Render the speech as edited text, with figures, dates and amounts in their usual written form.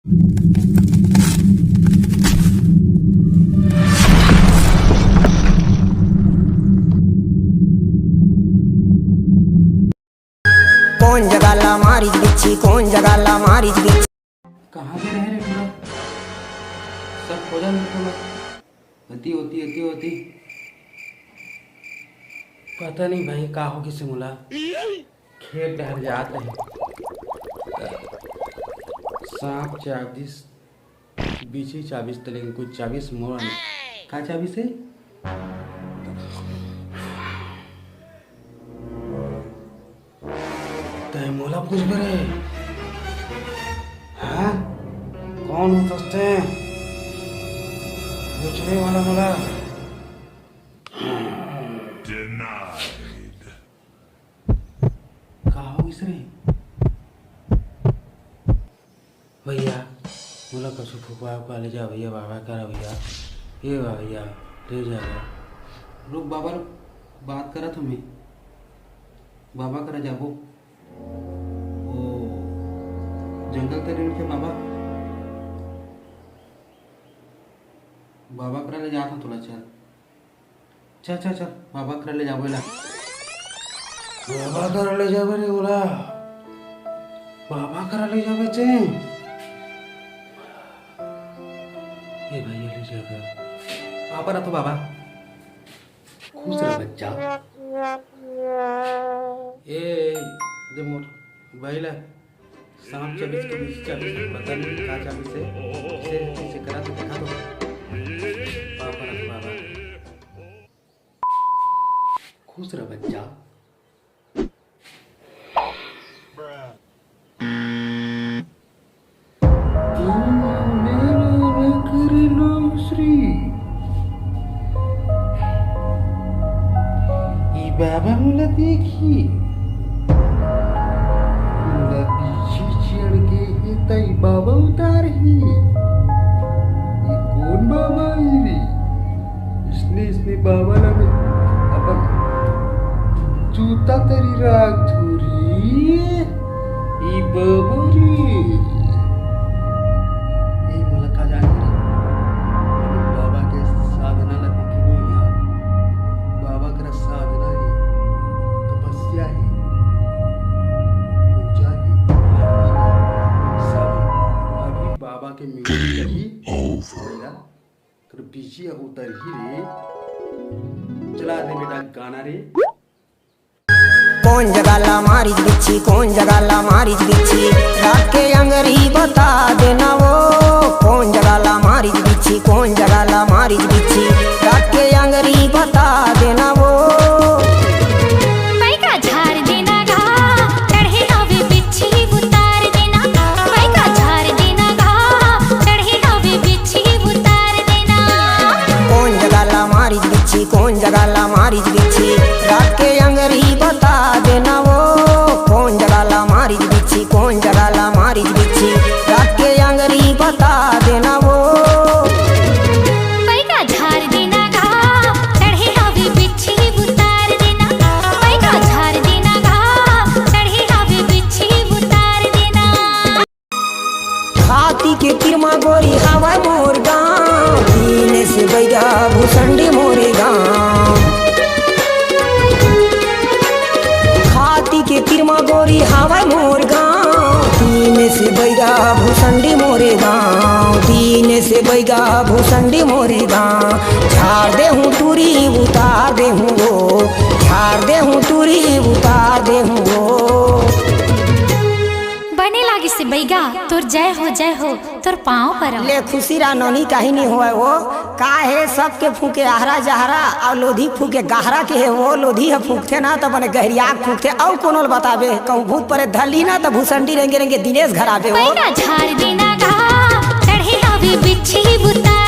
कौन जगाला मारी बिच्छी, कौन जगाला मारी बिच्छी। कहाँ पे रह रहे पूरा सब खोजा मेरे को मैं होती पता नहीं भाई का हो किसे मुला खेत डहर जात रहे सांप 24 बीची 24 तले कुछ 24 मोर का 24 है तय मोला पूछ बरे हाँ कौन हो दोस्ते पूछने वाला मोला कहा हो इसरे भैया मोला कसु फुकवा का ले जा भैया बाबा करा भैया ये भैया ले जाएगा रुक बाबा रुक बात करा तुम्हें बाबा करा जाबो ओ जंगल तेरे के बाबा बाबा करा ले जाता थोड़ा चल चल चल चल बाबा करा ले जाबो ला बाबा करा ले जाबे रे बोला बाबा करा ले जाबे चे ये भैया ले जाबे बाबा तो बाबा खुश रह बच्चा ए जब मोर भाईला शाम 24 के बीच 24 पता नहीं का 24 से करा तो देखा तो पापा रख बाबा खुश रह बच्चा बाबा मुला देखी मुला पीछे चढ़ के ये तई बाबा उतार ही ये कौन बाबा है रे इसने बाबा लगे अपन जूता तेरी राख धुरी ये बाबा रे ये मुला का जाने रे बाबा के साधना लगे कि नहीं यार बाबा का साधना है तपस्या है पूजा है सब अभी बाबा के म्यूजिक ही होगा कर बीजी उतर ही रे चला दे बेटा गाना रे कौन जगाला मारी बिच्छी, कौन जगाला मारी बिच्छी। रात के अंगरी बता देना वो कौन जगाला मारी बिच्छी, कौन जगाला मारी बिच्छी। रात के अंगरी बता देना वो कौन जगाला मारी बिच्छी। रात के अंगरी बता देना वो कौन जगाला मारी बिच्छी, कौन जगाला मारी बिच्छी। रात के अंगरी बता देना वो पैका झार देना गा चढ़े हवे बिच्छी उतार देना पैका झार देना गा चढ़े हवे बिच्छी उतार देना। हाथी के किरमा गोरी हवा मोर गाँव दीने से बैगा भूसंडी मोरे गाँव हाथी के किरमा गोरी हवा मोर गाँव दीने से बैगा भूसंडी मोरे गाँव दीने से बैगा भूसंडी मोरे गाँव झाड़ दे हूँ टूरी उतार दे हूँ वो झाड़ दे हूँ टूरी उतार दे हूँ वो बने लागे से बैगा तोर जय हो तोर पाँव पर ले खुशी रा नोनी कहीं नहीं हुआ वो का है सबके फूके आहरा जहरा और लोधी फूके गहरा के है वो लोधी है फूकते ना तो बने गहरिया फूकते और कोनो बतावे कहूँ भूत परे धली ना तो भूसंडी रेंगे दिनेश घर आवे वो झाड़ देना गा चढ़े हवे बिच्छी उतार